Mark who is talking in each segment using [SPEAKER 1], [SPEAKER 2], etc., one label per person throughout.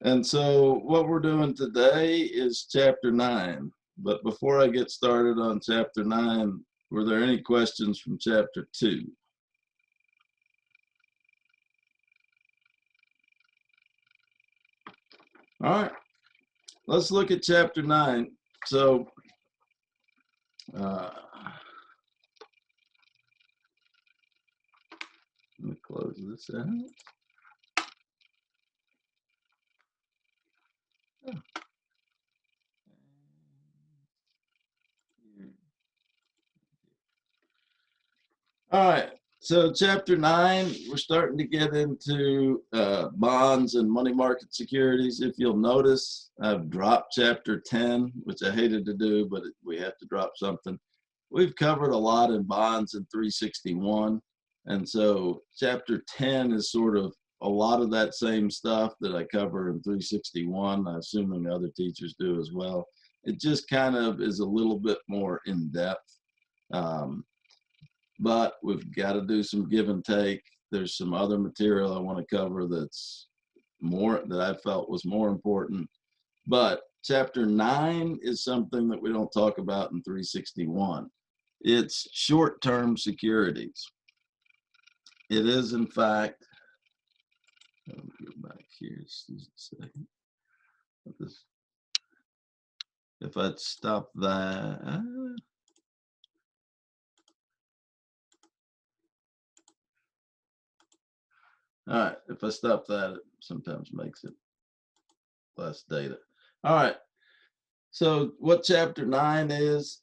[SPEAKER 1] And so what we're doing today is chapter 9. But before I get started on chapter 9, were there any questions from chapter 2? All right, let's look at chapter 9. So let me close this out. All right, so chapter 9, we're starting to get into bonds and money market securities. If you'll notice, I've dropped chapter 10, which I hated to do, but we have to drop something. We've covered a lot in bonds in 361, and so chapter 10 is sort of a lot of that same stuff that I cover in 361. I'm assuming other teachers do as well. It just kind of is a little bit more in depth. But we've got to do some give and take. There's some other material I want to cover that's more that I felt was more important. But chapter 9 is something that we don't talk about in 361. It's short-term securities. It is, in fact, let me go back here just a second. If I'd stop that, all right, if I stop that, it sometimes makes it less data. All right, so what chapter 9 is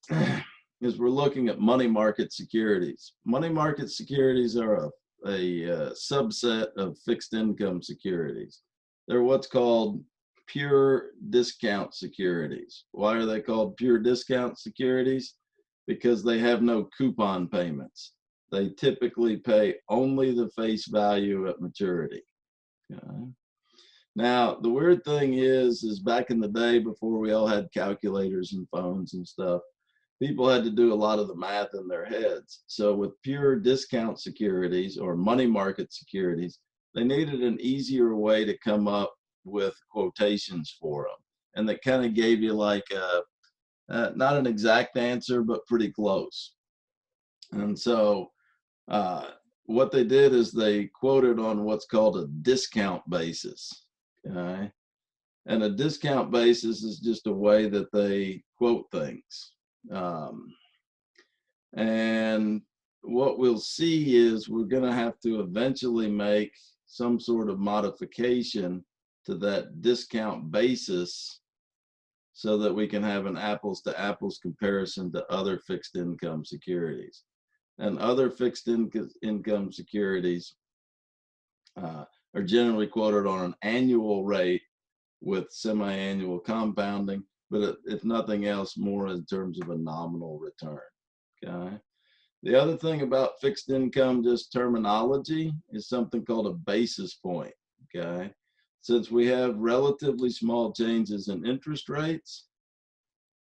[SPEAKER 1] we're looking at money market securities. Money market securities are a subset of fixed income securities. They're what's called pure discount securities. Why are they called pure discount securities? Because they have no coupon payments. They typically pay only the face value at maturity. Okay. Now, the weird thing is back in the day before we all had calculators and phones and stuff, people had to do a lot of the math in their heads. So with pure discount securities or money market securities, they needed an easier way to come up with quotations for them. And that kind of gave you like not an exact answer, but pretty close. And so what they did is they quoted on what's called a discount basis. Okay. And a discount basis is just a way that they quote things. And what we'll see is we're going to have to eventually make some sort of modification to that discount basis so that we can have an apples to apples comparison to other fixed income securities. And other fixed income securities are generally quoted on an annual rate with semi-annual compounding, but if nothing else, more in terms of a nominal return. Okay. The other thing about fixed income, just terminology, is something called a basis point. Okay. Since we have relatively small changes in interest rates,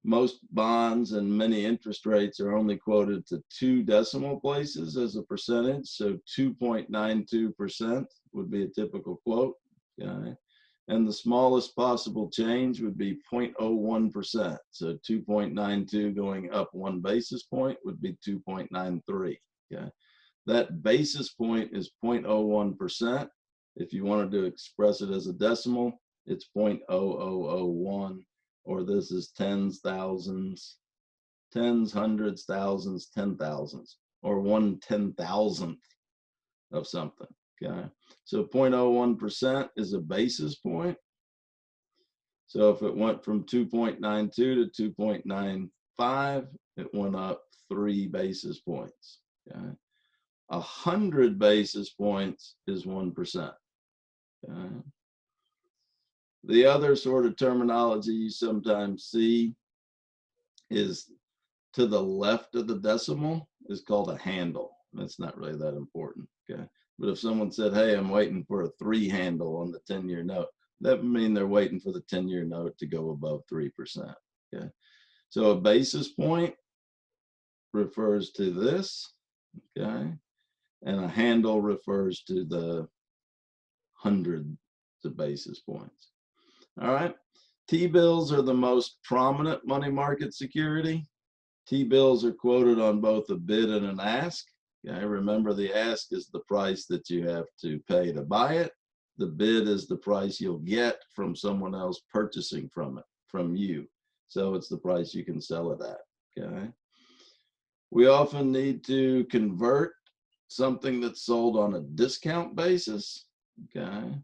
[SPEAKER 1] most bonds and many interest rates are only quoted to 2 decimal places as a percentage. So 2.92% would be a typical quote. Okay. And the smallest possible change would be 0.01%. So 2.92 going up 1 basis point would be 2.93. Okay. That basis point is 0.01%. If you wanted to express it as a decimal, it's 0.0001, or this is tens, thousands, tens, hundreds, thousands, 10,000s, or 1/10,000th of something. Okay. So 0.01% is a basis point. So if it went from 2.92 to 2.95, it went up 3 basis points. Okay. 100 basis points is 1%. Okay. The other sort of terminology you sometimes see is to the left of the decimal is called a handle. That's not really that important. Okay. But if someone said, hey, I'm waiting for a 3 handle on the 10-year note, that would mean they're waiting for the 10-year note to go above 3%. Okay. So a basis point refers to this. Okay. And a handle refers to the hundreds of basis points. All right. T-bills are the most prominent money market security. T-bills are quoted on both a bid and an ask. Okay, remember the ask is the price that you have to pay to buy it. The bid is the price you'll get from someone else purchasing from you. So it's the price you can sell it at. Okay. We often need to convert something that's sold on a discount basis. Okay.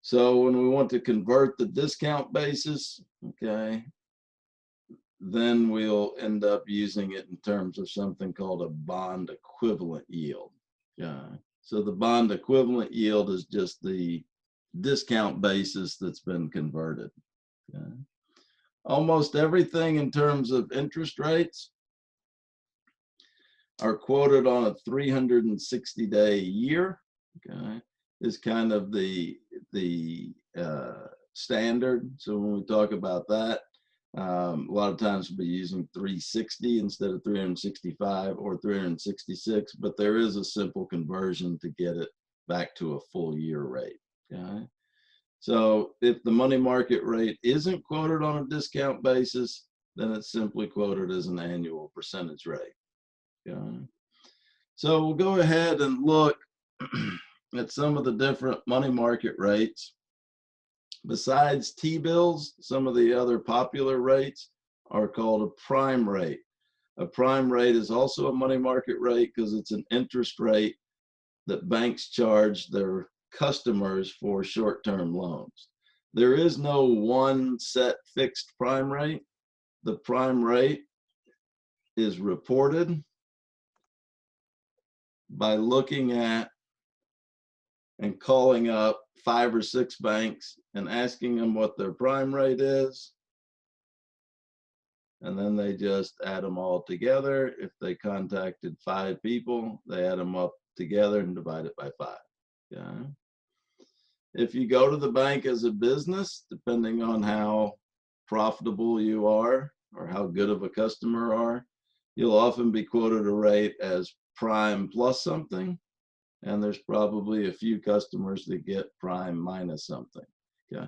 [SPEAKER 1] So when we want to convert the discount basis, okay, then we'll end up using it in terms of something called a bond equivalent yield. So the bond equivalent yield is just the discount basis that's been converted. Almost everything in terms of interest rates are quoted on a 360-day year. Okay, is kind of the standard. So when we talk about that, a lot of times we'll be using 360 instead of 365 or 366, but there is a simple conversion to get it back to a full year rate. Okay? So if the money market rate isn't quoted on a discount basis, then it's simply quoted as an annual percentage rate. Okay? So we'll go ahead and look at some of the different money market rates. Besides T-bills, some of the other popular rates are called a prime rate. A prime rate is also a money market rate because it's an interest rate that banks charge their customers for short-term loans. There is no one set fixed prime rate. The prime rate is reported by looking at and calling up 5 or 6 banks and asking them what their prime rate is. And then they just add them all together. If they contacted 5 people, they add them up together and divide it by 5. Yeah. If you go to the bank as a business, depending on how profitable you are or how good of a customer you are, you'll often be quoted a rate as prime plus something. And there's probably a few customers that get prime minus something. Okay.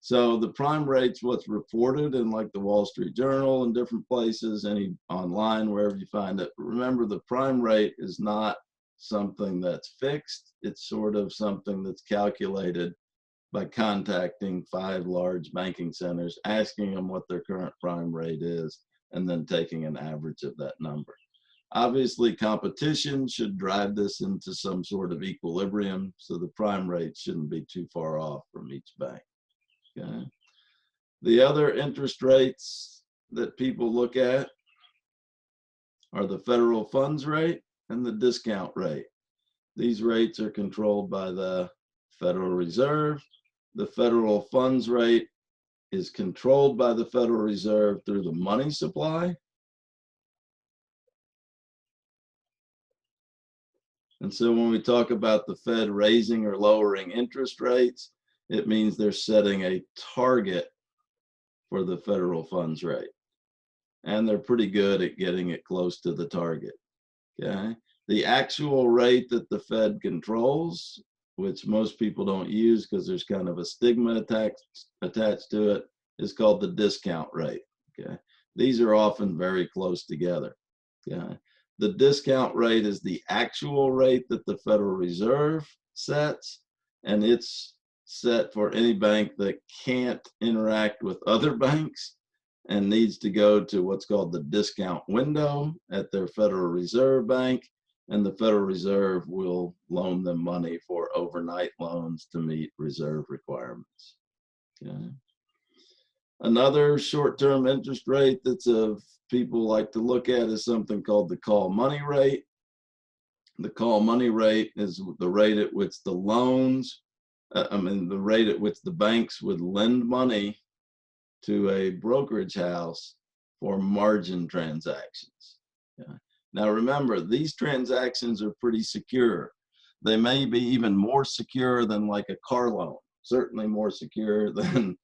[SPEAKER 1] So the prime rate's what's reported in like the Wall Street Journal and different places, any online, wherever you find it. But remember, the prime rate is not something that's fixed. It's sort of something that's calculated by contacting 5 large banking centers, asking them what their current prime rate is, and then taking an average of that number. Obviously, competition should drive this into some sort of equilibrium, so the prime rate shouldn't be too far off from each bank. Okay. The other interest rates that people look at are the federal funds rate and the discount rate. These rates are controlled by the Federal Reserve. The federal funds rate is controlled by the Federal Reserve through the money supply. And so when we talk about the Fed raising or lowering interest rates, it means they're setting a target for the federal funds rate. And they're pretty good at getting it close to the target. Okay. The actual rate that the Fed controls, which most people don't use because there's kind of a stigma attached to it, is called the discount rate. Okay. These are often very close together. Okay. The discount rate is the actual rate that the Federal Reserve sets, and it's set for any bank that can't interact with other banks and needs to go to what's called the discount window at their Federal Reserve Bank, and the Federal Reserve will loan them money for overnight loans to meet reserve requirements. Okay. Another short-term interest rate that's people like to look at is something called the call money rate. The call money rate is the rate at which the loans, the rate at which the banks would lend money to a brokerage house for margin transactions. Yeah. Now remember, these transactions are pretty secure. They may be even more secure than like a car loan, certainly more secure than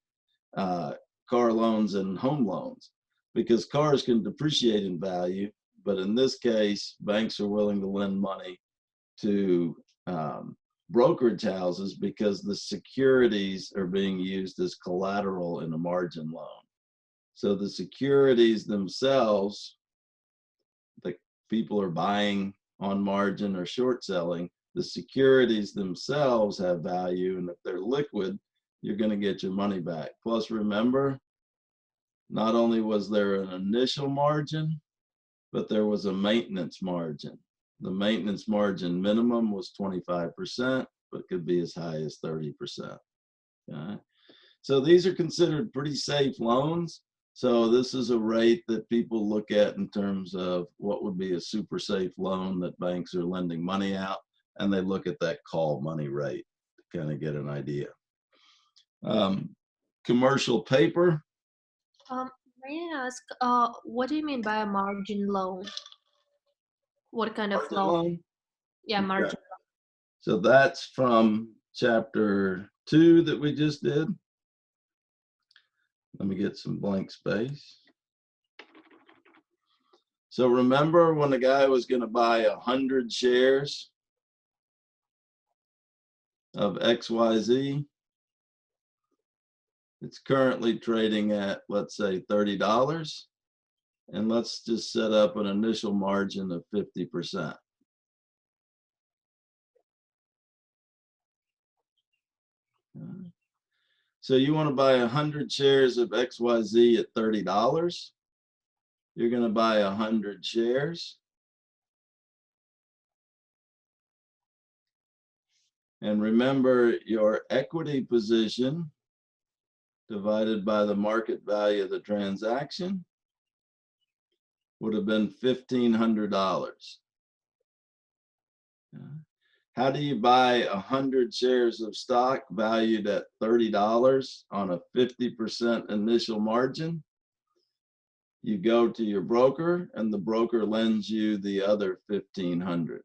[SPEAKER 1] car loans and home loans, because cars can depreciate in value, but in this case, banks are willing to lend money to brokerage houses because the securities are being used as collateral in a margin loan. So the securities themselves, the people are buying on margin or short selling, the securities themselves have value, and if they're liquid, you're going to get your money back. Plus, remember, not only was there an initial margin, but there was a maintenance margin. The maintenance margin minimum was 25%, but could be as high as 30%. Okay? So these are considered pretty safe loans. So this is a rate that people look at in terms of what would be a super safe loan that banks are lending money out, and they look at that call money rate to kind of get an idea. Commercial paper.
[SPEAKER 2] May I ask, what do you mean by a margin loan? What kind of
[SPEAKER 1] Margin
[SPEAKER 2] loan?
[SPEAKER 1] loan.
[SPEAKER 2] Yeah,
[SPEAKER 1] Okay.
[SPEAKER 2] margin.
[SPEAKER 1] So that's from chapter 2 that we just did. Let me get some blank space. So remember when the guy was going to buy 100 shares of XYZ? It's currently trading at, let's say, $30. And let's just set up an initial margin of 50%. So you want to buy 100 shares of XYZ at $30. You're going to buy 100 shares. And remember, your equity position divided by the market value of the transaction would have been $1,500. How do you buy 100 shares of stock valued at $30 on a 50% initial margin? You go to your broker, and the broker lends you the other $1,500.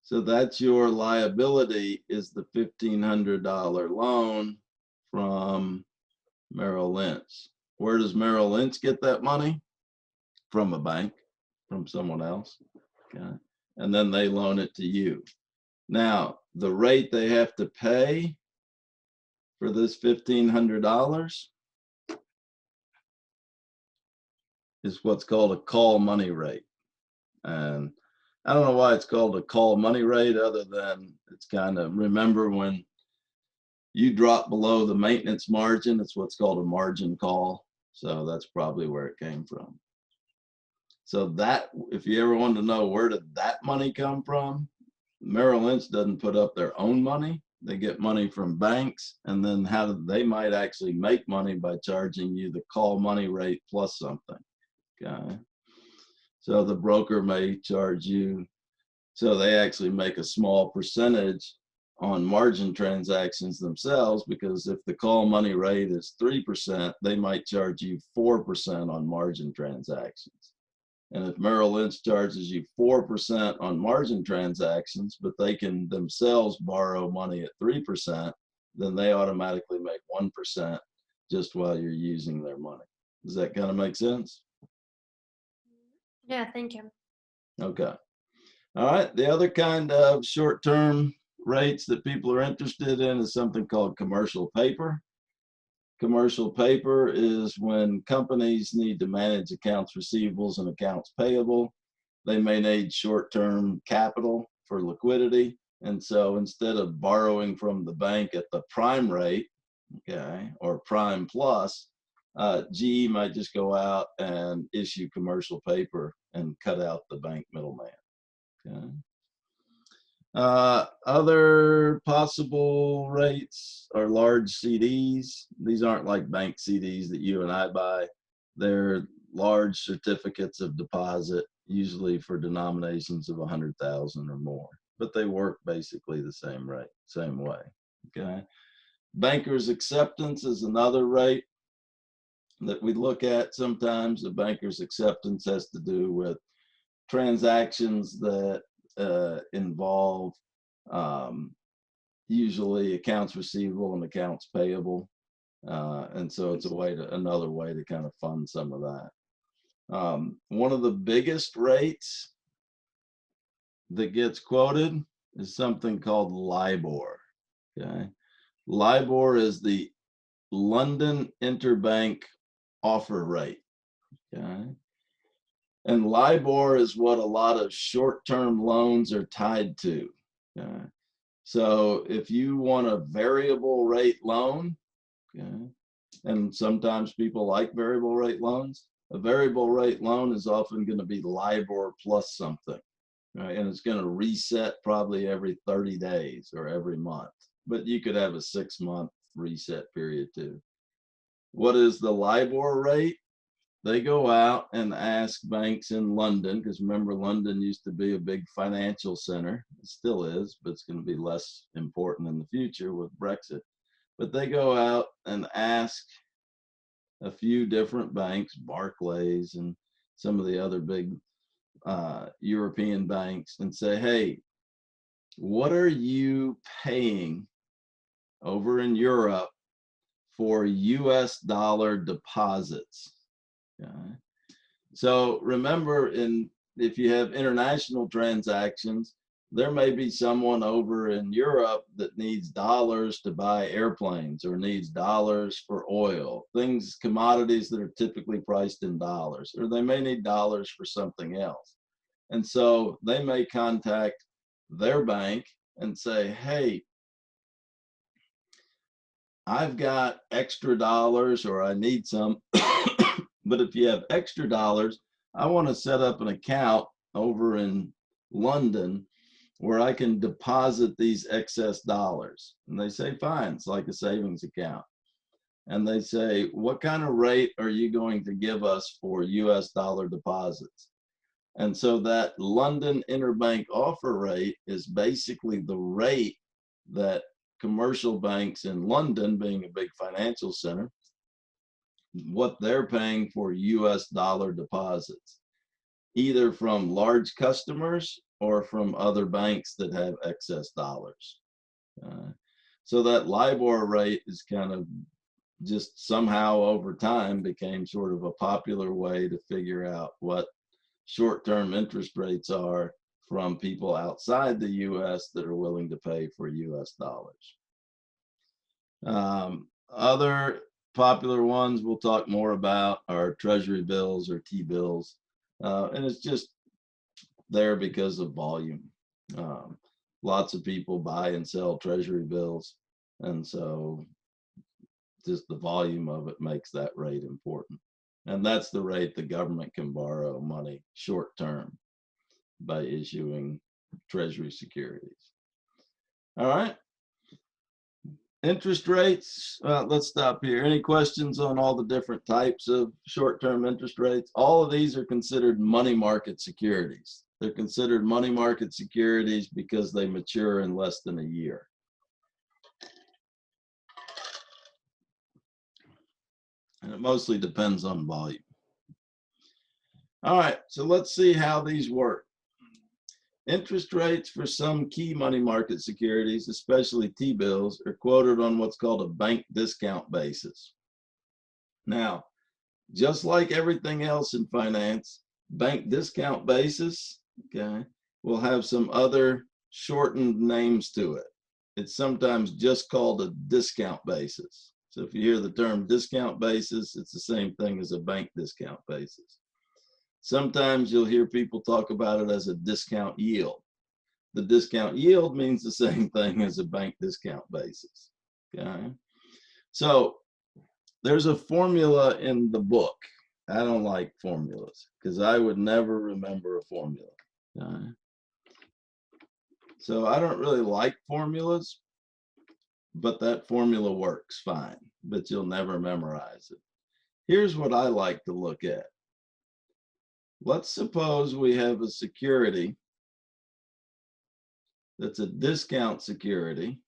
[SPEAKER 1] So that's your liability, is the $1,500 loan from Merrill Lynch. Where does Merrill Lynch get that money? From a bank, from someone else. Okay. And then they loan it to you. Now, the rate they have to pay for this $1,500 is what's called a call money rate. And I don't know why it's called a call money rate, other than it's kind of, remember when you drop below the maintenance margin, it's what's called a margin call. So that's probably where it came from. So that, if you ever wanted to know where did that money come from, Merrill Lynch doesn't put up their own money. They get money from banks, and then how they might actually make money by charging you the call money rate plus something. Okay. So the broker may charge you, so they actually make a small percentage on margin transactions themselves, because if the call money rate is 3%, they might charge you 4% on margin transactions. And if Merrill Lynch charges you 4% on margin transactions, but they can themselves borrow money at 3%, then they automatically make 1% just while you're using their money. Does that kind of make sense?
[SPEAKER 2] Yeah, thank you.
[SPEAKER 1] Okay. All right. The other kind of short-term rates that people are interested in is something called commercial paper. Commercial paper is when companies need to manage accounts receivables and accounts payable. They may need short-term capital for liquidity. And so instead of borrowing from the bank at the prime rate, okay, or prime plus, GE might just go out and issue commercial paper and cut out the bank middleman. Okay. Other possible rates are large CDs. These aren't like bank CDs that you and I buy. They're large certificates of deposit, usually for denominations of 100,000 or more, but they work basically the same rate, same way. Okay. Banker's acceptance is another rate that we look at sometimes. The banker's acceptance has to do with transactions that involve usually accounts receivable and accounts payable. And so it's another way to kind of fund some of that. One of the biggest rates that gets quoted is something called LIBOR. Okay. LIBOR is the London Interbank Offer Rate. Okay. And LIBOR is what a lot of short-term loans are tied to. Okay. So if you want a variable rate loan, okay, and sometimes people like variable rate loans, a variable rate loan is often going to be LIBOR plus something, right? And it's going to reset probably every 30 days or every month, but you could have a 6-month reset period too. What is the LIBOR rate? They go out and ask banks in London, because remember, London used to be a big financial center. It still is, but it's going to be less important in the future with Brexit. But they go out and ask a few different banks, Barclays and some of the other big European banks, and say, hey, what are you paying over in Europe for US dollar deposits? Okay. So remember, if you have international transactions, there may be someone over in Europe that needs dollars to buy airplanes or needs dollars for oil, things, commodities that are typically priced in dollars, or they may need dollars for something else. And so they may contact their bank and say, hey, I've got extra dollars or I need some, but if you have extra dollars, I want to set up an account over in London where I can deposit these excess dollars. And they say, fine, it's like a savings account. And they say, what kind of rate are you going to give us for US dollar deposits? And so that London Interbank Offer Rate is basically the rate that commercial banks in London, being a big financial center, what they're paying for US dollar deposits, either from large customers or from other banks that have excess dollars. So that LIBOR rate is kind of just somehow over time became sort of a popular way to figure out what short-term interest rates are from people outside the US that are willing to pay for US dollars. Other popular ones we'll talk more about are treasury bills or T-bills. And it's just there because of volume. Lots of people buy and sell treasury bills. And so just the volume of it makes that rate important. And that's the rate the government can borrow money short term by issuing treasury securities. All right. Interest rates, let's stop here. Any questions on all the different types of short-term interest rates? All of these are considered money market securities. They're considered money market securities because they mature in less than a year. And it mostly depends on volume. All right, so let's see how these work. Interest rates for some key money market securities, especially T-bills, are quoted on what's called a bank discount basis. Now, just like everything else in finance, bank discount basis, okay, will have some other shortened names to it. It's sometimes just called a discount basis. So if you hear the term discount basis, it's the same thing as a bank discount basis. Sometimes you'll hear people talk about it as a discount yield. The discount yield means the same thing as a bank discount basis. Okay. So there's a formula in the book. I don't like formulas because I would never remember a formula. Okay. So I don't really like formulas, but that formula works fine, but you'll never memorize it. Here's what I like to look at. Let's suppose we have a security that's a discount security.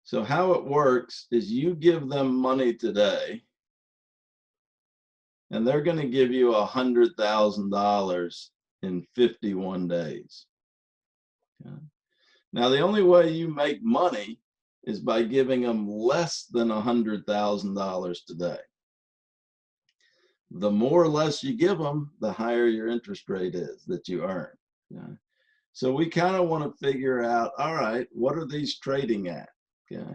[SPEAKER 1] So how it works is you give them money today, and they're going to give you $100,000 in 51 days. Okay. Now, the only way you make money is by giving them less than $100,000 today. The more or less you give them, the higher your interest rate is that you earn. Okay. So we kind of want to figure out, all right, what are these trading at? Okay.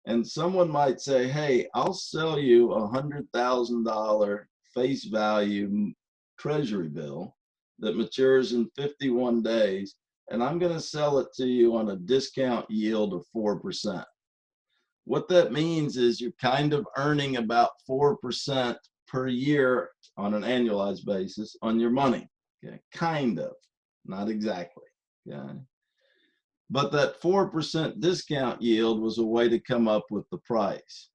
[SPEAKER 1] And someone might say, hey, I'll sell you $100,000 face value treasury bill that matures in 51 days, and I'm going to sell it to you on a discount yield of 4%. What that means is you're kind of earning about 4% per year on an annualized basis on your money. Okay, kind of, not exactly. Okay. But that 4% discount yield was a way to come up with the price.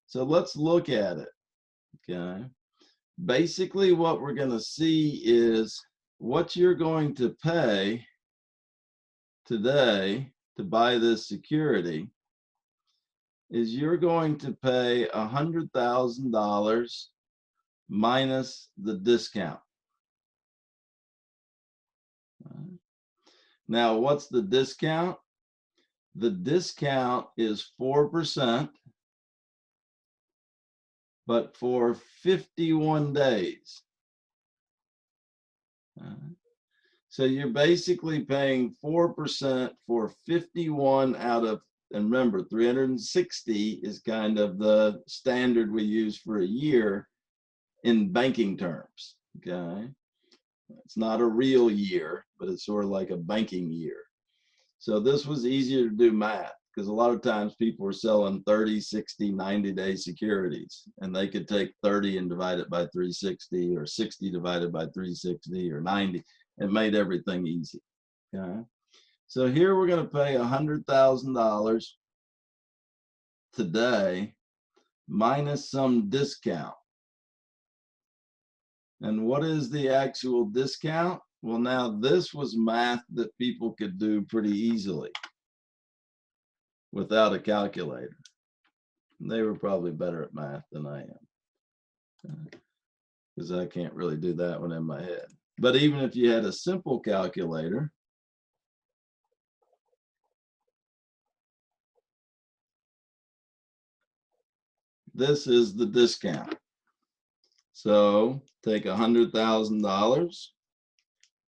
[SPEAKER 1] So let's look at it. Okay. Basically, what we're going to see is what you're going to pay today to buy this security is you're going to pay $100,000 minus the discount. Now, what's the discount? The discount is 4%, but for 51 days. So you're basically paying 4% for 51 out of, and remember, 360 is kind of the standard we use for a year in banking terms. Okay. It's not a real year, but it's sort of like a banking year. So this was easier to do math because a lot of times people were selling 30, 60, 90-day securities, and they could take 30 and divide it by 360, or 60 divided by 360, or 90. It made everything easy. Okay. So here we're going to pay $100,000 today minus some discount. And what is the actual discount? Well, now this was math that people could do pretty easily without a calculator. They were probably better at math than I am, because I can't really do that one in my head. But even if you had a simple calculator, this is the discount. So take $100,000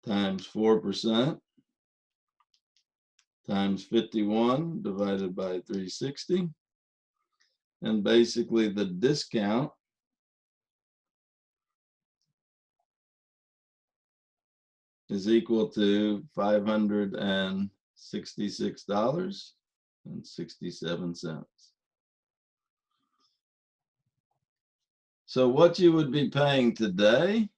[SPEAKER 1] times 4% times 51 divided by 360. And basically the discount is equal to $566.67. So what you would be paying today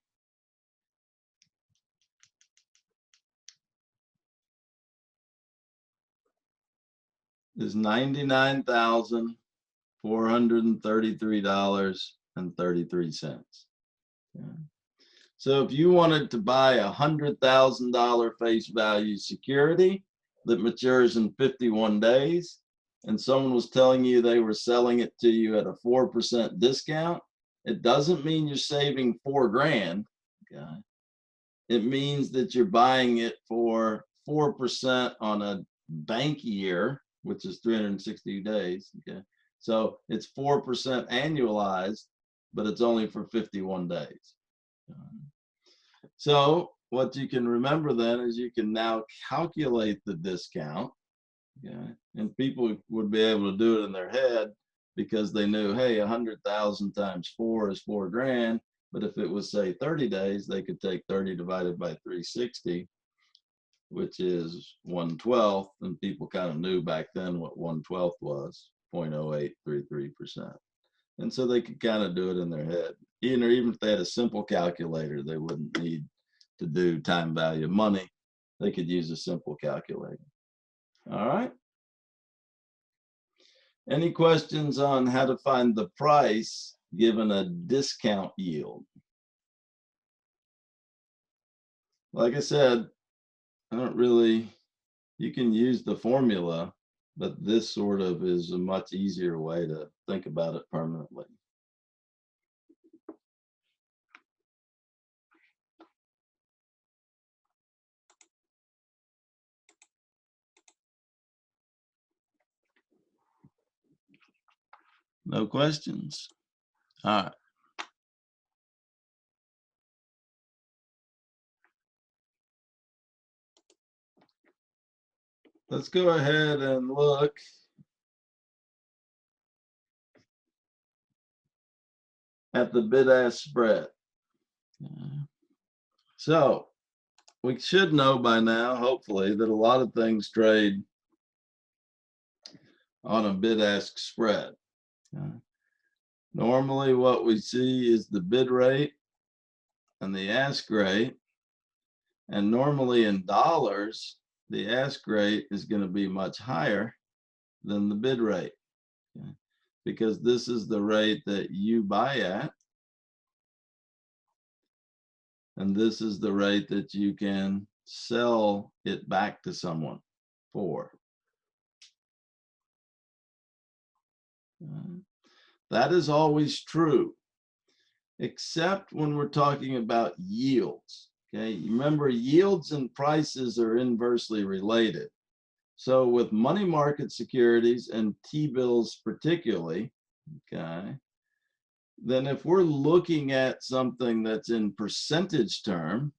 [SPEAKER 1] is $99,433.33. Yeah. So if you wanted to buy a $100,000 face value security that matures in 51 days, and someone was telling you they were selling it to you at a 4% discount, it doesn't mean you're saving $4,000. Okay? It means that you're buying it for 4% on a bank year, which is 360 days. Okay. So it's 4% annualized, but it's only for 51 days. So what you can remember then is you can now calculate the discount. Okay. And people would be able to do it in their head because they knew, hey, 100,000 times 4 is $4,000. But if it was, say, 30 days, they could take 30 divided by 360, which is 1/12. And people kind of knew back then what 1/12 was, 0.0833%. And so they could kind of do it in their head. Even if they had a simple calculator, they wouldn't need to do time value of money. They could use a simple calculator. All right. Any questions on how to find the price given a discount yield? Like I said, I don't really, you can use the formula, but this sort of is a much easier way to think about it permanently. No questions? All right. let's go ahead and look at the bid-ask spread. So we should know by now, hopefully, that a lot of things trade on a bid-ask spread. Normally what we see is the bid rate and the ask rate. And normally in dollars, the ask rate is going to be much higher than the bid rate, because this is the rate that you buy at, and this is the rate that you can sell it back to someone for. That is always true, except when we're talking about yields. Okay, remember, yields and prices are inversely related. So with money market securities and T-bills particularly, okay, then if we're looking at something that's in percentage term,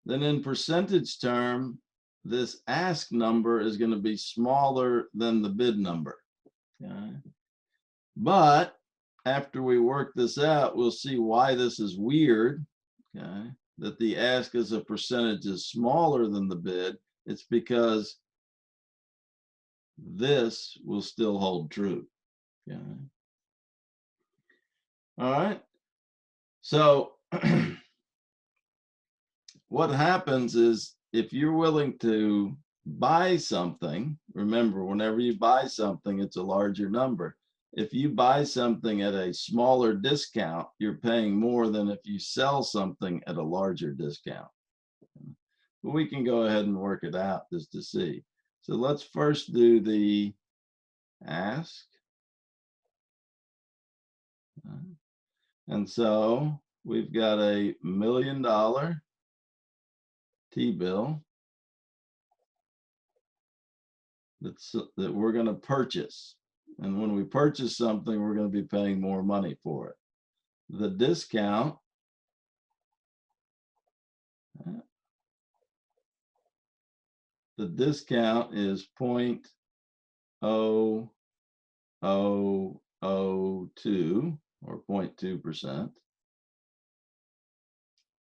[SPEAKER 1] then in percentage term, this ask number is going to be smaller than the bid number. Okay? But after we work this out, we'll see why this is weird. Okay? That the ask as a percentage is smaller than the bid. It's because this will still hold true. Okay? All right. So what happens is, if you're willing to buy something, remember, whenever you buy something, it's a larger number. If you buy something at a smaller discount, you're paying more than if you sell something at a larger discount. But we can go ahead and work it out just to see. So let's first do the ask. And so we've got $1 million T-bill that we're going to purchase. And when we purchase something, we're going to be paying more money for it. The discount is 0.0002 or 0.2%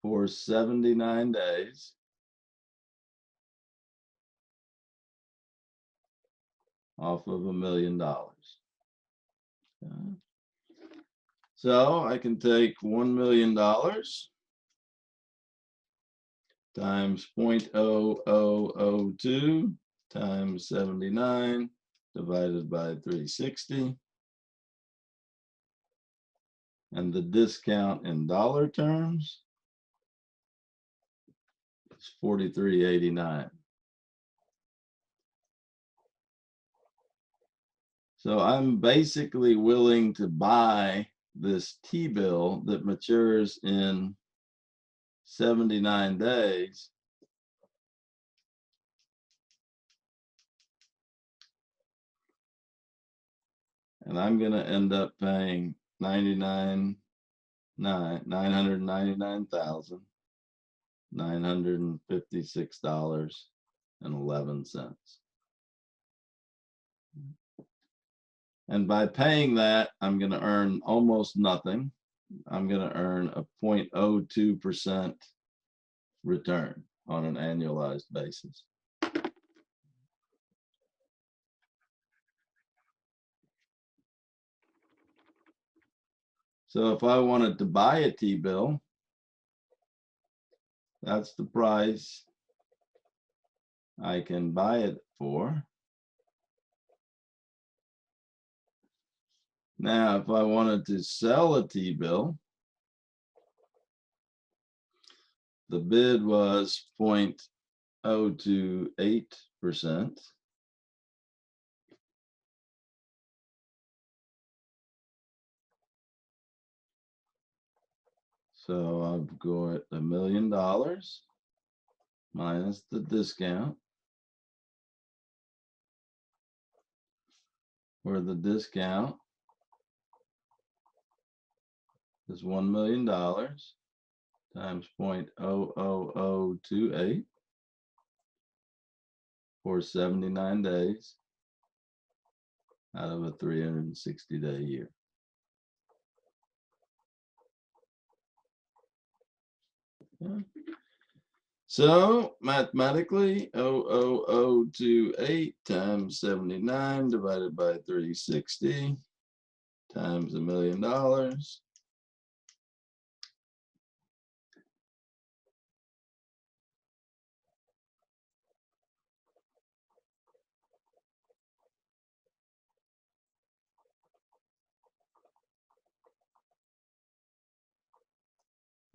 [SPEAKER 1] for 79 days. Off of $1 million. So I can take $1 million times 0.0002 times 79 divided by 360. And the discount in dollar terms is $43.89. So I'm basically willing to buy this T-bill that matures in 79 days and I'm going to end up paying $999,956.11. And by paying that, I'm going to earn almost nothing. I'm going to earn a 0.02% return on an annualized basis. So if I wanted to buy a T-bill, that's the price I can buy it for. Now, if I wanted to sell a T-bill, the bid was 0.028%. So I've got $1 million minus the discount, where the discount is $1 million times 0.00028 for 79 days out of a 360-day year. Okay. So mathematically, 0.00028 times 79 divided by 360 times $1 million.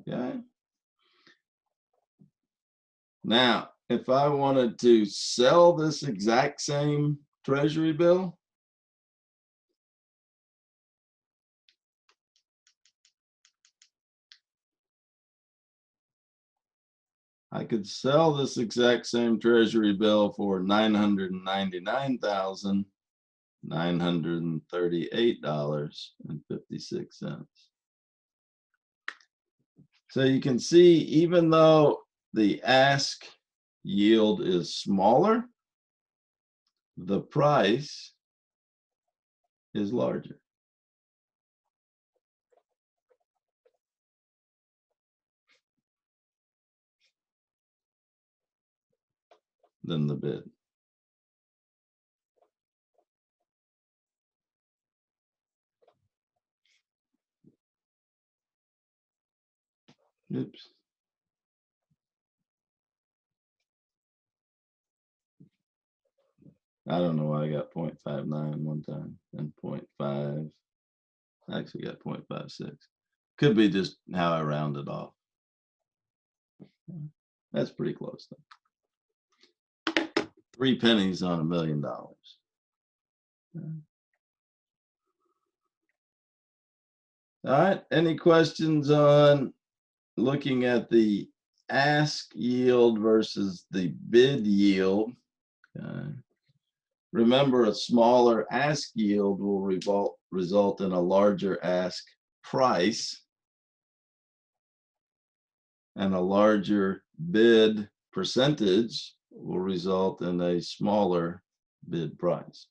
[SPEAKER 1] Okay. Now, if I wanted to sell this exact same treasury bill, I could sell this exact same treasury bill for $999,938.56. So you can see, even though the ask yield is smaller, the price is larger than the bid. Oops. I don't know why I got 0.59 one time and 0.5. I actually got 0.56. Could be just how I rounded off. That's pretty close though. 3 pennies on $1 million. All right. Any questions on looking at the ask yield versus the bid yield? Remember, a smaller ask yield will result in a larger ask price, and a larger bid percentage will result in a smaller bid price.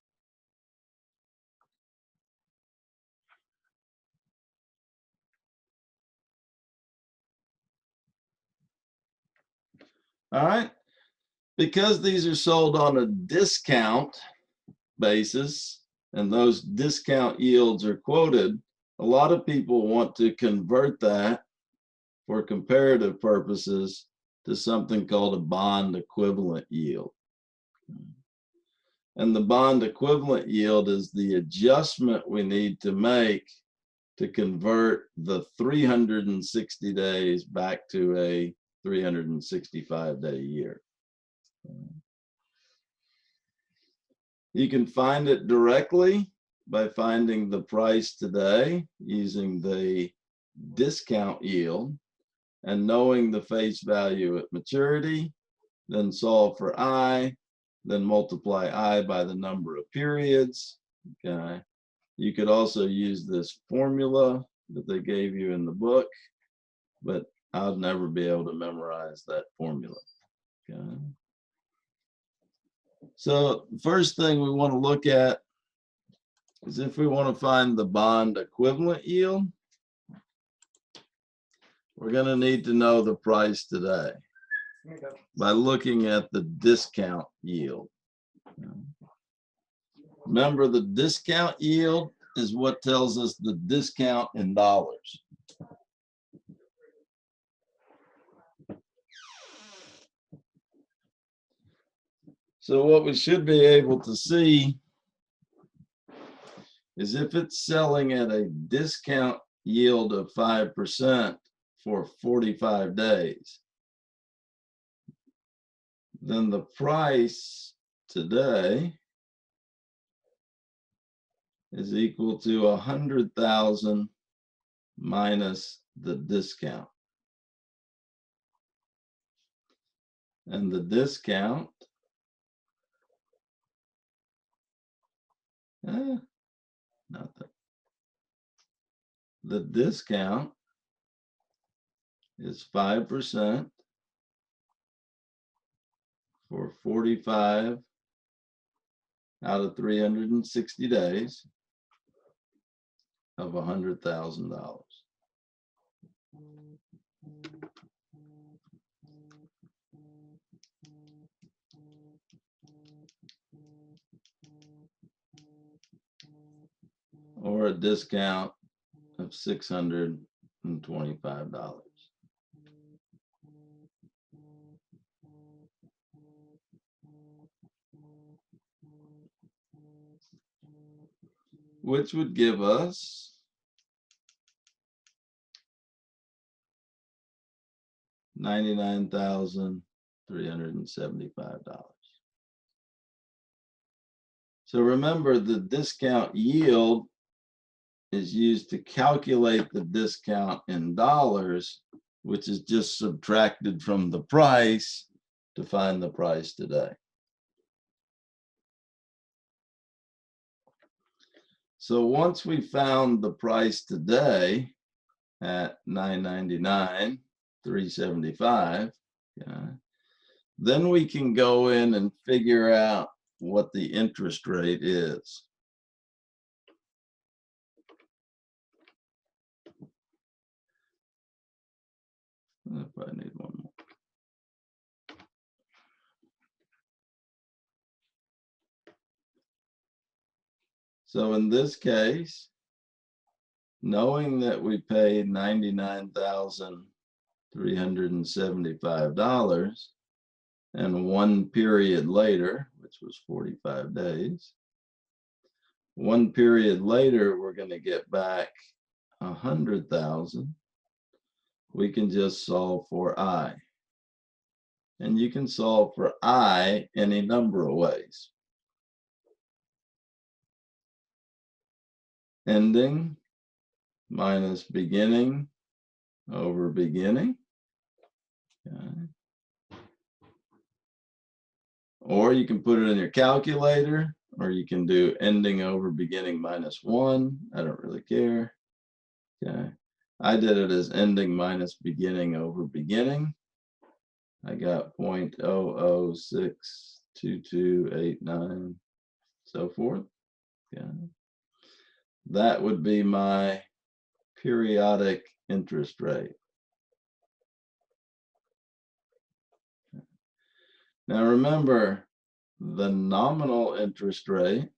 [SPEAKER 1] All right. Because these are sold on a discount basis and those discount yields are quoted, a lot of people want to convert that for comparative purposes to something called a bond equivalent yield. And the bond equivalent yield is the adjustment we need to make to convert the 360 days back to a 365-day year. You can find it directly by finding the price today using the discount yield and knowing the face value at maturity, then solve for I, then multiply I by the number of periods. Okay. You could also use this formula that they gave you in the book, but I'll never be able to memorize that formula. Okay. So the first thing we want to look at is if we want to find the bond equivalent yield, we're going to need to know the price today by looking at the discount yield. Remember, the discount yield is what tells us the discount in dollars. So what we should be able to see is if it's selling at a discount yield of 5% for 45 days, then the price today is equal to 100,000 minus the discount. And the discount, not that. the discount is 5% for 45 out of 360 days of $100,000. Or a discount of $625. Which would give us $99,375. So remember, the discount yield is used to calculate the discount in dollars, which is just subtracted from the price to find the price today. So once we found the price today at $999,375, then we can go in and figure out what the interest rate is. If I need one more. So in this case, knowing that we paid $99,375 and one period later, which was 45 days, one period later, we're going to get back 100,000. We can just solve for I. And you can solve for I any number of ways. Ending minus beginning over beginning. Okay. Or you can put it in your calculator, or you can do ending over beginning minus 1. I don't really care. Okay. I did it as ending minus beginning over beginning. I got 0.006228 so forth. Okay. That would be my periodic interest rate. Now remember, the nominal interest rate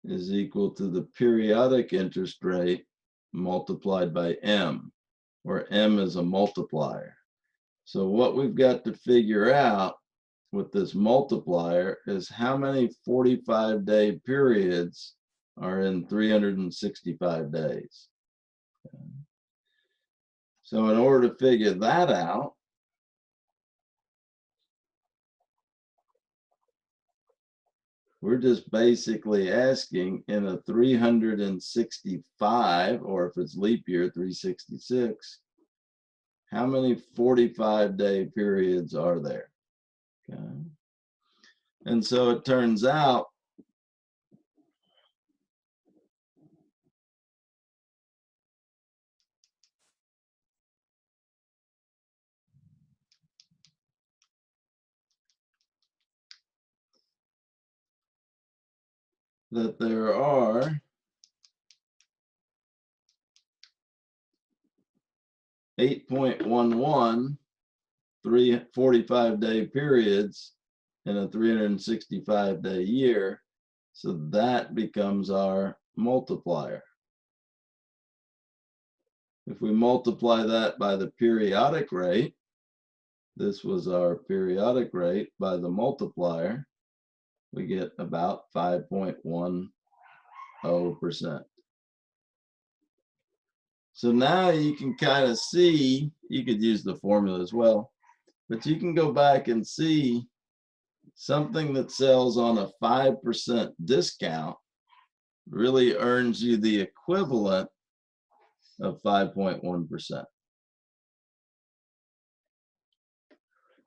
[SPEAKER 1] is equal to the periodic interest rate multiplied by M, where M is a multiplier. So what we've got to figure out with this multiplier is how many 45-day periods are in 365 days. Okay. So in order to figure that out, we're just basically asking in a 365, or if it's leap year, 366, how many 45-day periods are there? Okay. And so it turns out that there are 8.11 45-day periods in a 365-day year. So that becomes our multiplier. If we multiply that by the periodic rate, this was our periodic rate, by the multiplier, we get about 5.10%. So now you can kind of see, you could use the formula as well, but you can go back and see something that sells on a 5% discount really earns you the equivalent of 5.1%.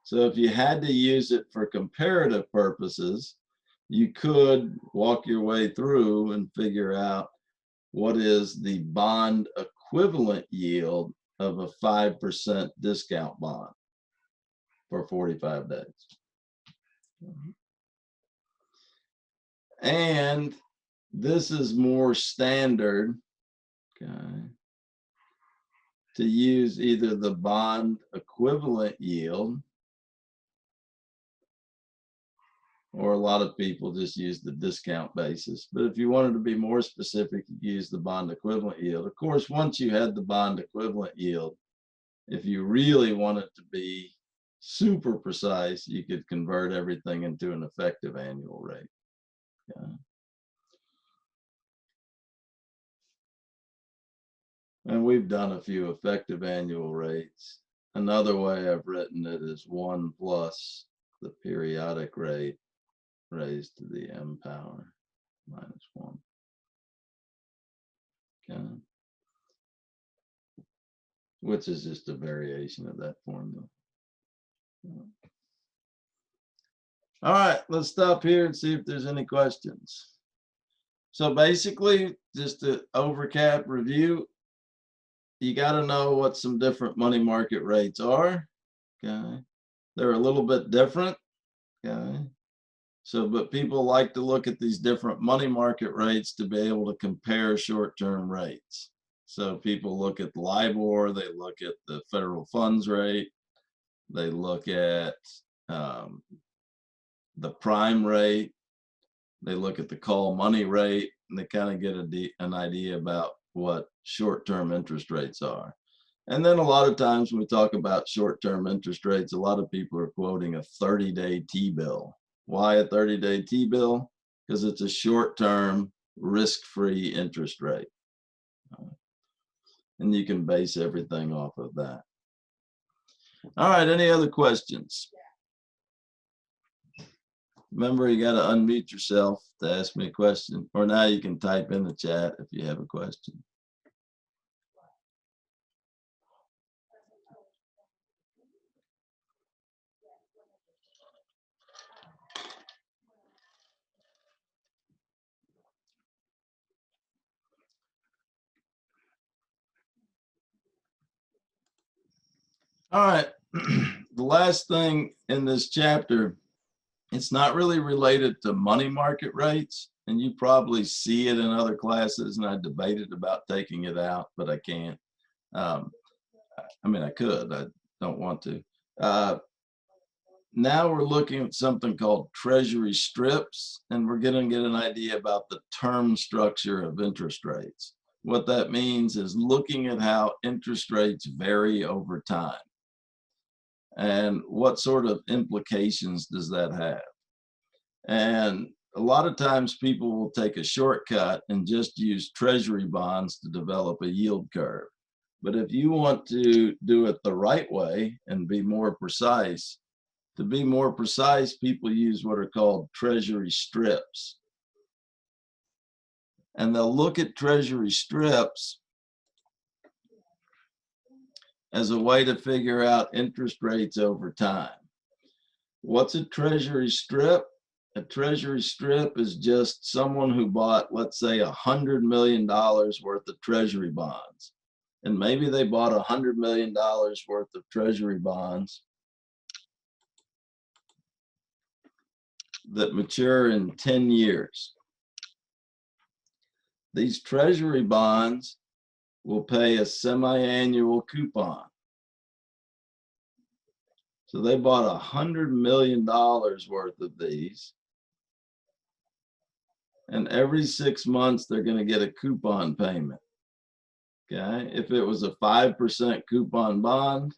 [SPEAKER 1] So if you had to use it for comparative purposes, you could walk your way through and figure out what is the bond equivalent yield of a 5% discount bond for 45 days. And this is more standard, okay, to use either the bond equivalent yield, or a lot of people just use the discount basis. But if you wanted to be more specific, you use the bond equivalent yield. Of course, once you had the bond equivalent yield, if you really wanted to be super precise, you could convert everything into an effective annual rate. Okay. And we've done a few effective annual rates. Another way I've written it is 1 plus the periodic rate raised to the m power minus 1. Okay. Which is just a variation of that formula. All right, let's stop here and see if there's any questions. So basically, just to overcap review, you got to know what some different money market rates are. Okay. They're a little bit different. Okay. So, but people like to look at these different money market rates to be able to compare short-term rates. So people look at LIBOR, they look at the federal funds rate, they look at the prime rate, they look at the call money rate, and they kind of get an idea about what short-term interest rates are. And then a lot of times when we talk about short-term interest rates, a lot of people are quoting a 30-day T-bill. Why a 30-day T-bill? Because it's a short-term, risk-free interest rate. And you can base everything off of that. All right, any other questions? Remember, you got to unmute yourself to ask me a question, or now you can type in the chat if you have a question. All right, the last thing in this chapter, it's not really related to money market rates, and you probably see it in other classes, and I debated about taking it out, but I can't. I mean, I could, I don't want to. Now we're looking at something called treasury strips, and we're going to get an idea about the term structure of interest rates. What that means is looking at how interest rates vary over time. And what sort of implications does that have? And a lot of times people will take a shortcut and just use treasury bonds to develop a yield curve. But if you want to do it the right way and be more precise, to be more precise, people use what are called treasury strips. And they'll look at treasury strips as a way to figure out interest rates over time. What's a treasury strip? A treasury strip is just someone who bought, let's say, $100 million worth of treasury bonds. And maybe they bought $100 million worth of treasury bonds that mature in 10 years. These treasury bonds will pay a semi-annual coupon. So they bought $100 million worth of these. And every 6 months, they're going to get a coupon payment. Okay. If it was a 5% coupon bond,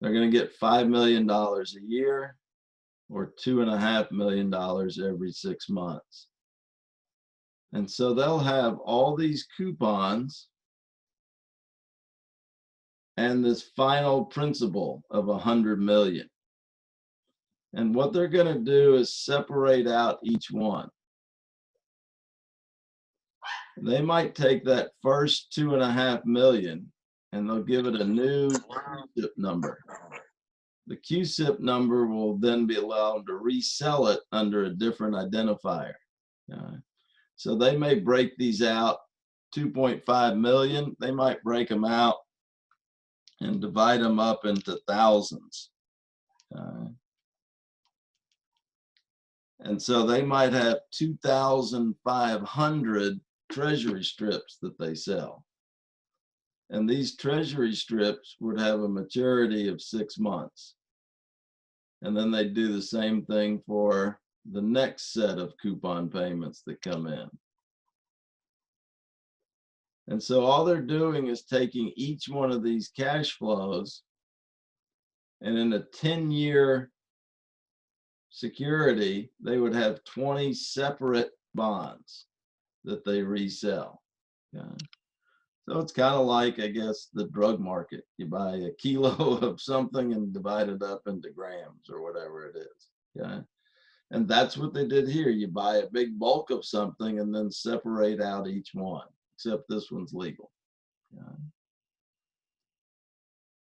[SPEAKER 1] they're going to get $5 million a year, or $2.5 million every 6 months. And so they'll have all these coupons and this final principal of 100 million. And what they're going to do is separate out each one. They might take that first 2.5 million and they'll give it a new CUSIP number. The CUSIP number will then be allowed to resell it under a different identifier. So they may break these out 2.5 million. They might break them out and divide them up into thousands. And so they might have 2,500 treasury strips that they sell. And these treasury strips would have a maturity of 6 months. And then they do the same thing for the next set of coupon payments that come in. And so all they're doing is taking each one of these cash flows, and in a 10-year security, they would have 20 separate bonds that they resell. Okay. So it's kind of like, I guess, the drug market. You buy a kilo of something and divide it up into grams or whatever it is. Okay. And that's what they did here. You buy a big bulk of something and then separate out each one, except this one's legal. Okay.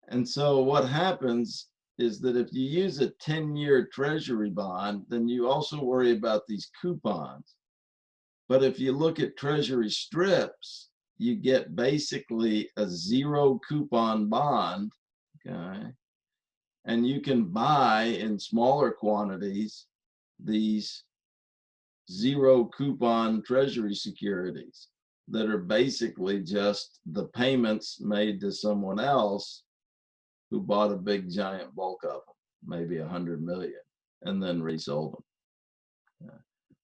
[SPEAKER 1] And so what happens is that if you use a 10-year treasury bond, then you also worry about these coupons. But if you look at treasury strips, you get basically a 0 coupon bond, okay? And you can buy in smaller quantities these 0 coupon treasury securities that are basically just the payments made to someone else who bought a big giant bulk of them, maybe 100 million, and then resold them.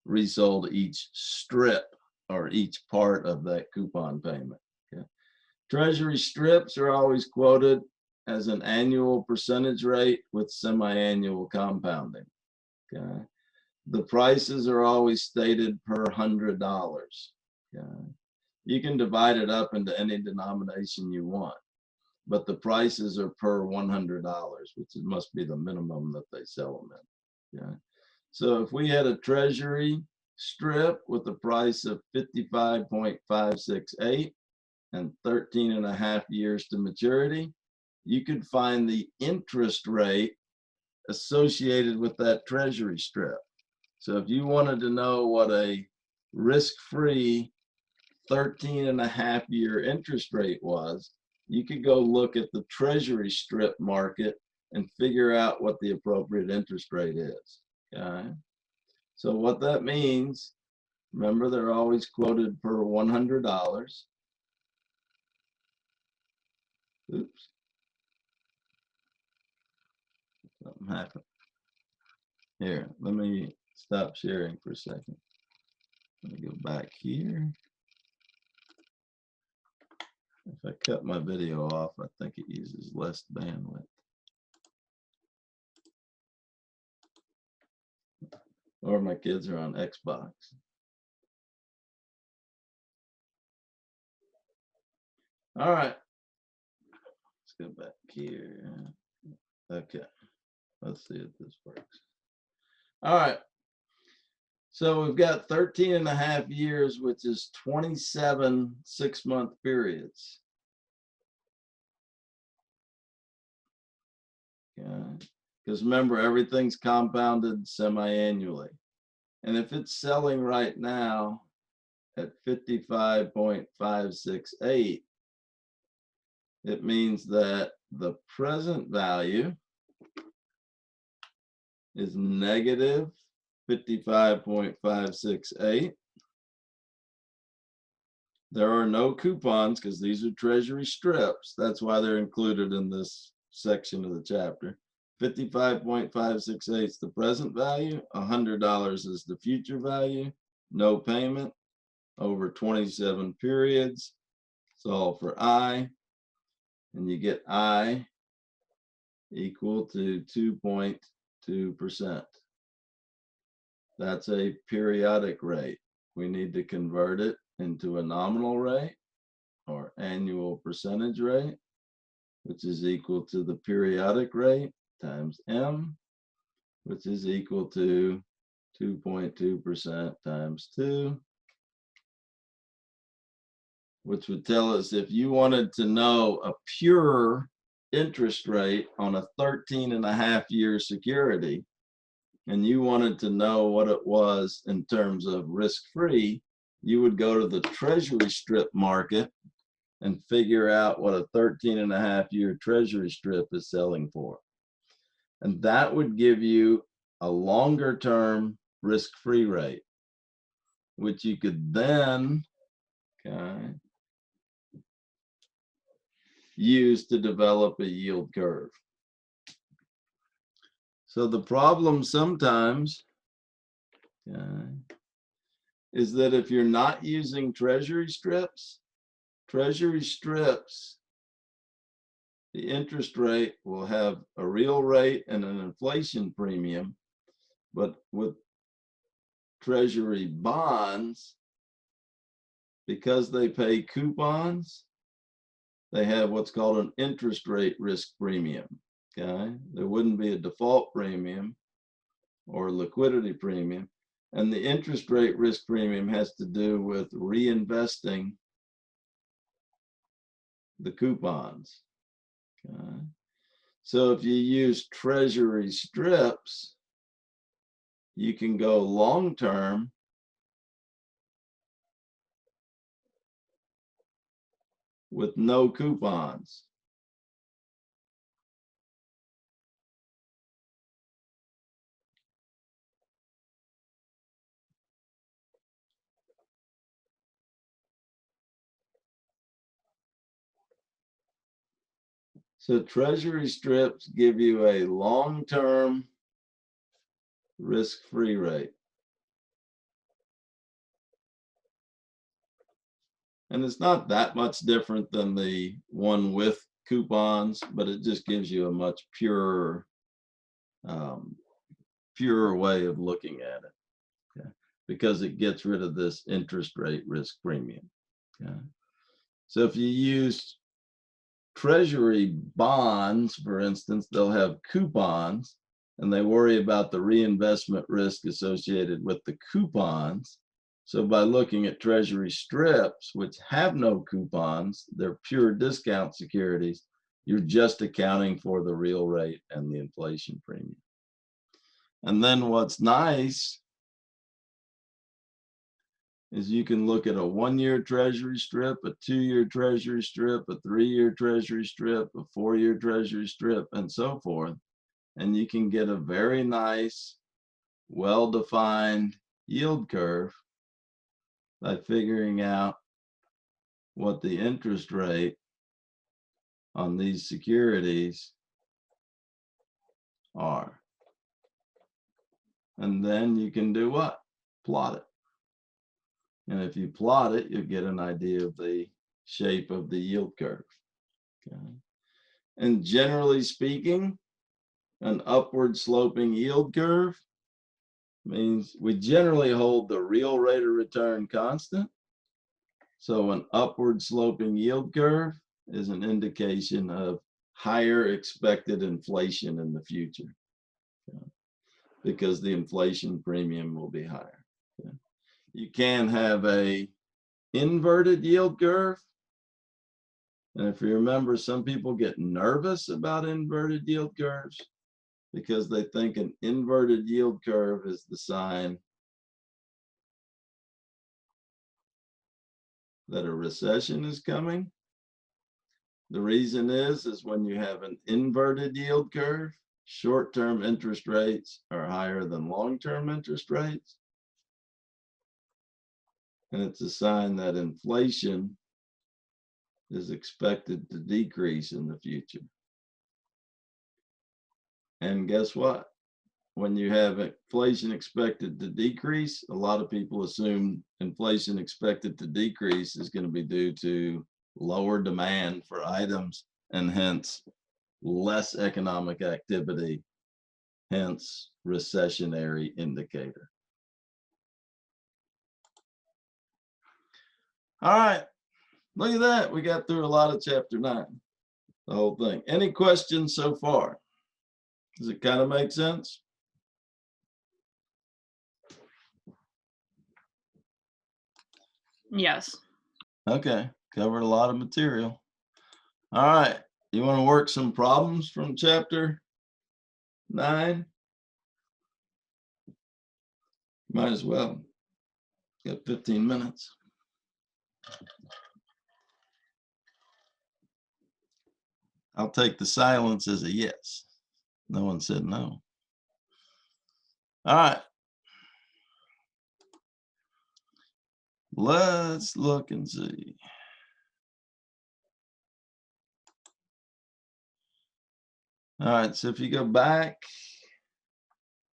[SPEAKER 1] Resold each strip or each part of that coupon payment. Okay. Treasury strips are always quoted as an annual percentage rate with semi-annual compounding. Okay. The prices are always stated per $100. Okay. You can divide it up into any denomination you want, but the prices are per $100, which must be the minimum that they sell them in. Okay. So if we had a treasury strip with a price of 55.568 and 13.5 years to maturity, you could find the interest rate associated with that treasury strip. So if you wanted to know what a risk-free 13.5-year interest rate was, you could go look at the treasury strip market and figure out what the appropriate interest rate is. Okay. So what that means, remember, they're always quoted per $100. Oops. Something happened. Here, let me stop sharing for a second. Let me go back here. If I cut my video off, I think it uses less bandwidth. Or my kids are on Xbox. All right. Let's go back here. Okay. Let's see if this works. All right. So we've got 13.5 years, which is 27 6-month periods. Okay. Because remember, everything's compounded semi-annually. And if it's selling right now at 55.568, it means that the present value is negative 55.568. There are no coupons because these are treasury strips. That's why they're included in this section of the chapter. 55.568 is the present value. $100 is the future value. No payment over 27 periods. Solve for I, and you get I equal to 2.2%. That's a periodic rate. We need to convert it into a nominal rate or annual percentage rate, which is equal to the periodic rate times M, which is equal to 2.2% times 2, which would tell us if you wanted to know a pure interest rate on a 13.5-year security, and you wanted to know what it was in terms of risk-free, you would go to the treasury strip market and figure out what a 13.5-year treasury strip is selling for. And that would give you a longer term risk-free rate, which you could then use to develop a yield curve. So the problem sometimes is that if you're not using treasury strips, the interest rate will have a real rate and an inflation premium, but with treasury bonds, because they pay coupons, they have what's called an interest rate risk premium. Okay, there wouldn't be a default premium or liquidity premium, and the interest rate risk premium has to do with reinvesting the coupons. Okay. So if you use treasury strips, you can go long term with no coupons. So treasury strips give you a long-term risk-free rate. And it's not that much different than the one with coupons, but it just gives you a much purer, purer way of looking at it, okay? Because it gets rid of this interest rate risk premium. Okay? So if you use treasury bonds, for instance, they'll have coupons, and they worry about the reinvestment risk associated with the coupons. So by looking at treasury strips, which have no coupons, they're pure discount securities, you're just accounting for the real rate and the inflation premium. And then what's nice is you can look at a 1-year treasury strip, a 2-year treasury strip, a 3-year treasury strip, a 4-year treasury strip, and so forth. And you can get a very nice, well-defined yield curve by figuring out what the interest rate on these securities are. And then you can do what? Plot it. And if you plot it, you'll get an idea of the shape of the yield curve. Okay. And generally speaking, an upward sloping yield curve means we generally hold the real rate of return constant. So an upward sloping yield curve is an indication of higher expected inflation in the future, okay, because the inflation premium will be higher. Okay. You can have a inverted yield curve. And if you remember, some people get nervous about inverted yield curves because they think an inverted yield curve is the sign that a recession is coming. The reason is when you have an inverted yield curve, short-term interest rates are higher than long-term interest rates. And it's a sign that inflation is expected to decrease in the future. And guess what? When you have inflation expected to decrease, a lot of people assume inflation expected to decrease is going to be due to lower demand for items and hence less economic activity, hence recessionary indicator. All right, look at that. We got through a lot of chapter 9, the whole thing. Any questions so far? Does it kind of make sense?
[SPEAKER 2] Yes.
[SPEAKER 1] Okay, covered a lot of material. All right, you want to work some problems from chapter 9? Might as well. Got 15 minutes. I'll take the silence as a yes. No one said no. All right. Let's look and see. All right, so if you go back,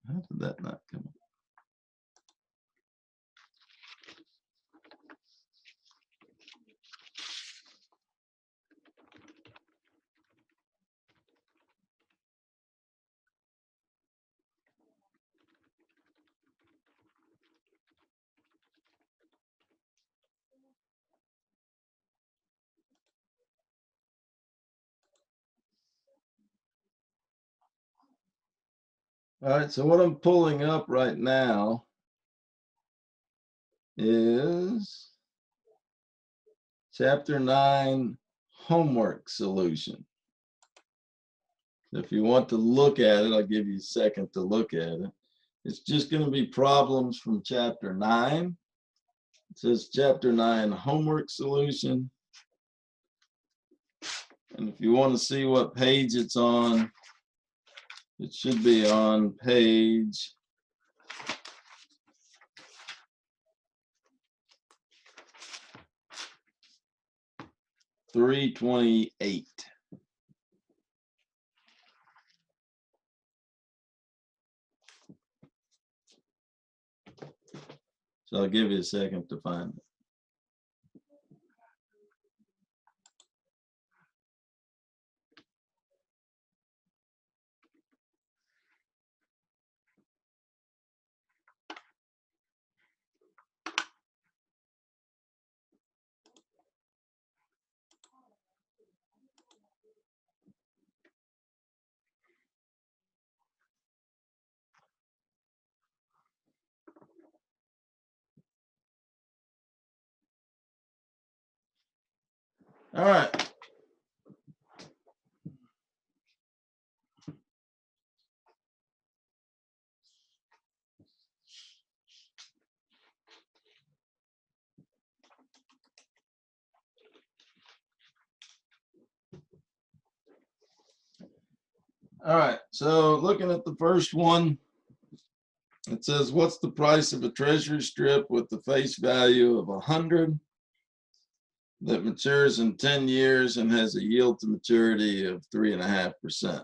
[SPEAKER 1] how did that not come up? All right, so what I'm pulling up right now is Chapter 9 homework solution. If you want to look at it, I'll give you a second to look at it. It's just going to be problems from Chapter 9. It says Chapter 9 homework solution. And if you want to see what page it's on, it should be on page 328. So I'll give you a second to find it. All right. All right, so looking at the first one, it says, what's the price of a treasury strip with the face value of 100 that matures in 10 years and has a yield to maturity of 3.5%?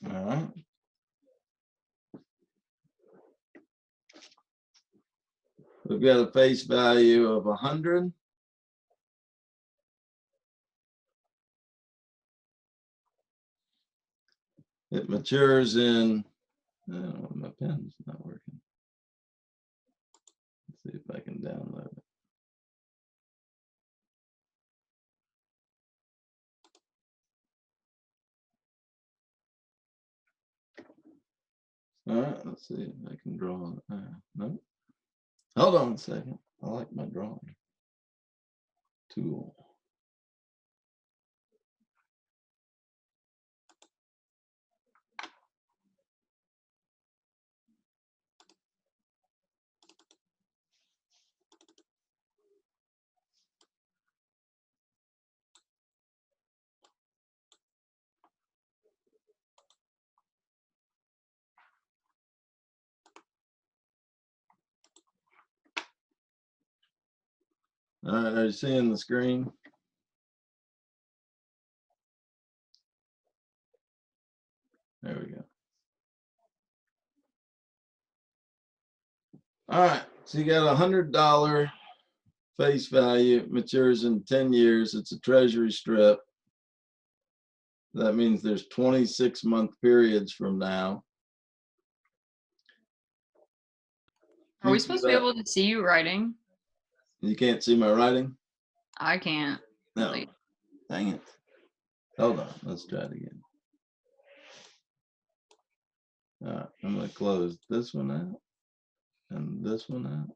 [SPEAKER 1] All right. We've got a face value of 100. It matures in, oh, my pen's not working. Let's see if I can download it. All right, let's see if I can draw. No, hold on a second. I like my drawing tool. All right, are you seeing the screen? There we go. All right, so you got $100 face value, matures in 10 years. It's a treasury strip. That means there's 26-month periods from now.
[SPEAKER 3] Are we supposed to be able to see you writing?
[SPEAKER 1] You can't see my writing?
[SPEAKER 3] I can't.
[SPEAKER 1] No.
[SPEAKER 3] Really.
[SPEAKER 1] Dang it. Hold on, let's try it again. All right, I'm gonna close this one out and this one out.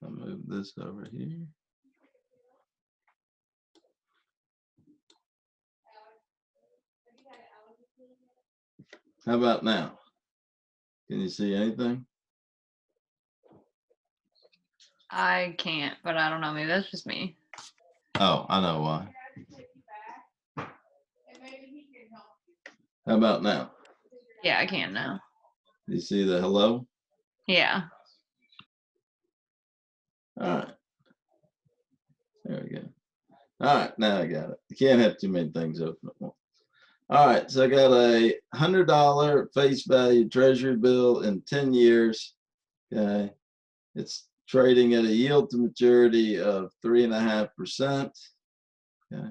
[SPEAKER 1] I'll move this over here. How about now? Can you see anything?
[SPEAKER 3] I can't, but I don't know. Maybe that's just me.
[SPEAKER 1] Oh, I know why. How about now?
[SPEAKER 3] Yeah, I can now.
[SPEAKER 1] You see the hello?
[SPEAKER 3] Yeah.
[SPEAKER 1] All right. There we go. All right, now I got it. You can't have too many things open at once. All right, so I got a $100 face value treasury bill in 10 years. Okay. It's trading at a yield to maturity of 3.5%. Okay.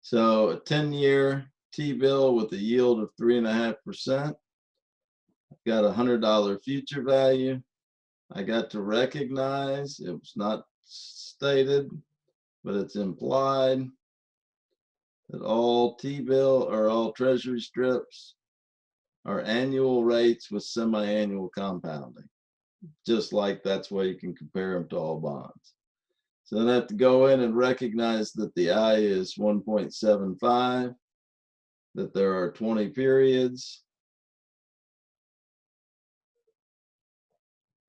[SPEAKER 1] So a 10-year T-bill with a yield of 3.5%. Got a $100 future value. I got to recognize, it was not stated, but it's implied, that all T-bill or all treasury strips are annual rates with semi-annual compounding. Just like that's why you can compare them to all bonds. So then I have to go in and recognize that the I is 1.75, that there are 20 periods,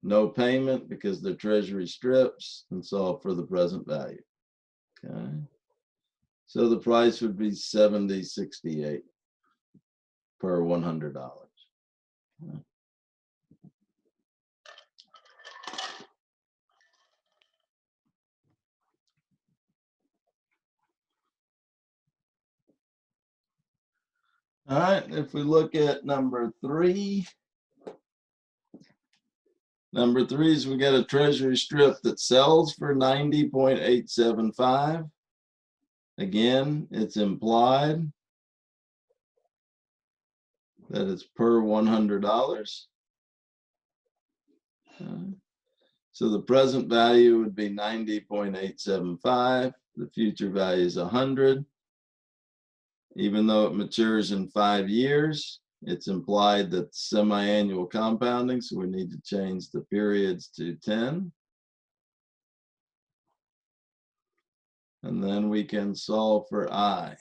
[SPEAKER 1] no payment because they're treasury strips, and solve for the present value. Okay. So the price would be $70.68 per $100. Okay. All right, if we look at number 3, number 3 is we got a treasury strip that sells for 90.875. Again, it's implied that it's per $100. So the present value would be 90.875. The future value is 100. Even though it matures in 5 years, it's implied that semi-annual compounding, so we need to change the periods to 10. And then we can solve for I.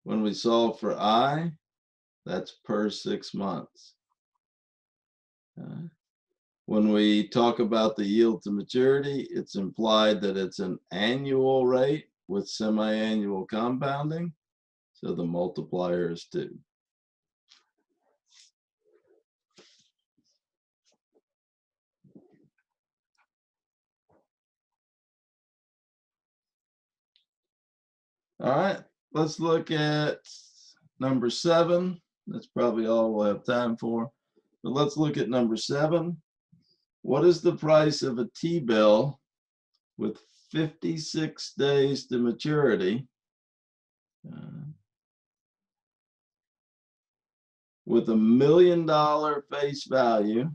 [SPEAKER 1] When we solve for I, that's per 6 months. When we talk about the yield to maturity, it's implied that it's an annual rate with semi-annual compounding. So the multiplier is 2. All right, let's look at number 7. That's probably all we'll have time for. But let's look at number 7. What is the price of a T-bill with 56 days to maturity with $1 million face value,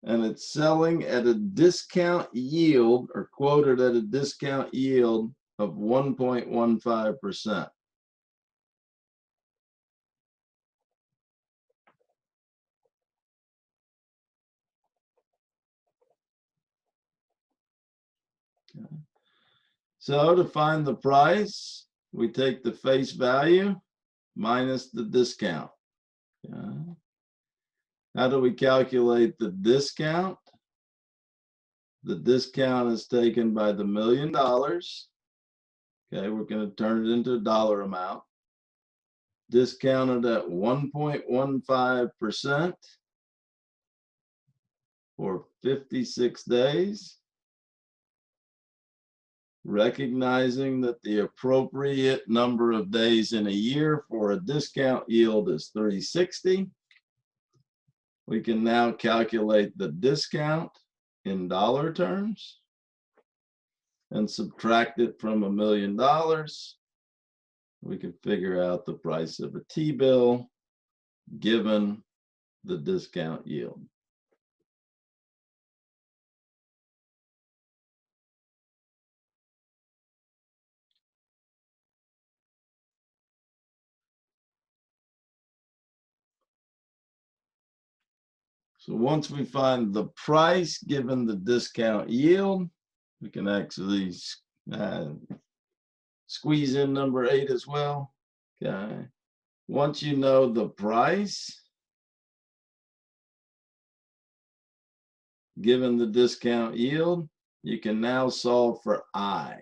[SPEAKER 1] and it's selling at a discount yield or quoted at a discount yield of 1.15%? So to find the price, we take the face value minus the discount. How do we calculate the discount? The discount is taken by the $1 million. Okay, we're going to turn it into a dollar amount. Discounted at 1.15% for 56 days. Recognizing that the appropriate number of days in a year for a discount yield is 360. We can now calculate the discount in dollar terms and subtract it from $1 million. We can figure out the price of a T-bill given the discount yield. So once we find the price given the discount yield, we can actually squeeze in number 8 as well. Okay. once you know the price, given the discount yield, you can now solve for I.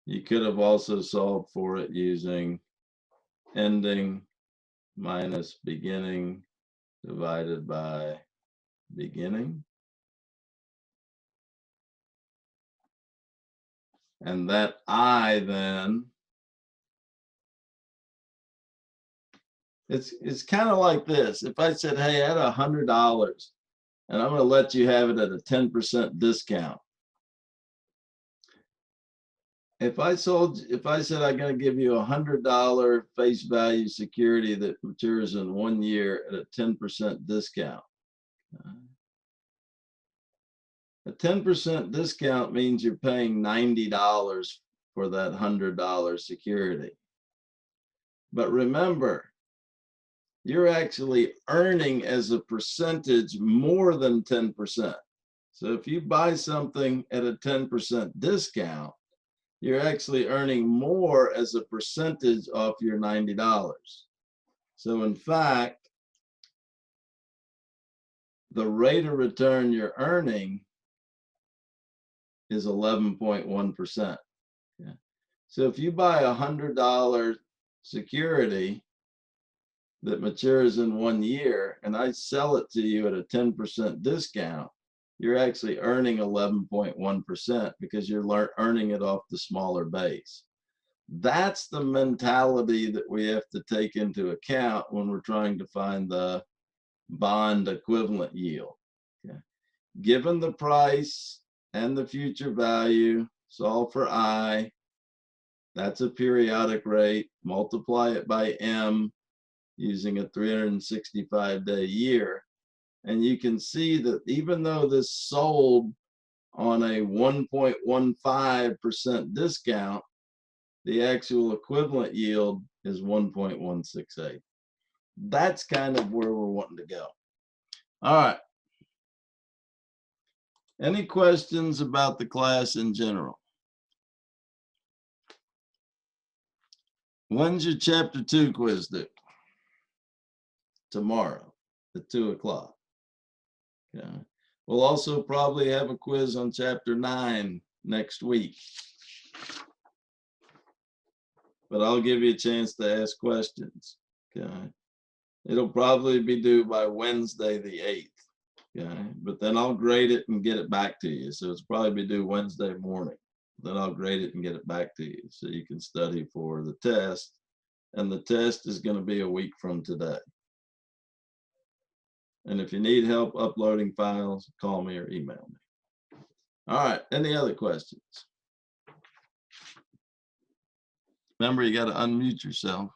[SPEAKER 1] You could have also solved for it using ending minus beginning divided by beginning. And that I then, it's kind of like this. If I said, hey, I had $100 and I'm going to let you have it at a 10% discount. If I said I'm going to give you $100 face value security that matures in 1 year at a 10% discount. A 10% discount means you're paying $90 for that $100 security. But remember, you're actually earning as a percentage more than 10%. So if you buy something at a 10% discount, you're actually earning more as a percentage off your $90. So in fact, the rate of return you're earning is 11.1%. Yeah. So if you buy a $100 security that matures in 1 year and I sell it to you at a 10% discount, you're actually earning 11.1% because you're earning it off the smaller base. That's the mentality that we have to take into account when we're trying to find the bond equivalent yield. Okay. Given the price and the future value, solve for I. That's a periodic rate. Multiply it by M using a 365-day year. And you can see that even though this sold on a 1.15% discount, the actual equivalent yield is 1.168. That's kind of where we're wanting to go. All right. Any questions about the class in general? When's your chapter 2 quiz due? Tomorrow at 2 o'clock. Okay. We'll also probably have a quiz on chapter 9 next week. But I'll give you a chance to ask questions. Okay. It'll probably be due by Wednesday the 8th. Okay. But then I'll grade it and get it back to you. So it's probably be due Wednesday morning. Then I'll grade it and get it back to you so you can study for the test. And the test is going to be a week from today. And if you need help uploading files, call me or email me. All right. Any other questions? Remember, you got to unmute yourself.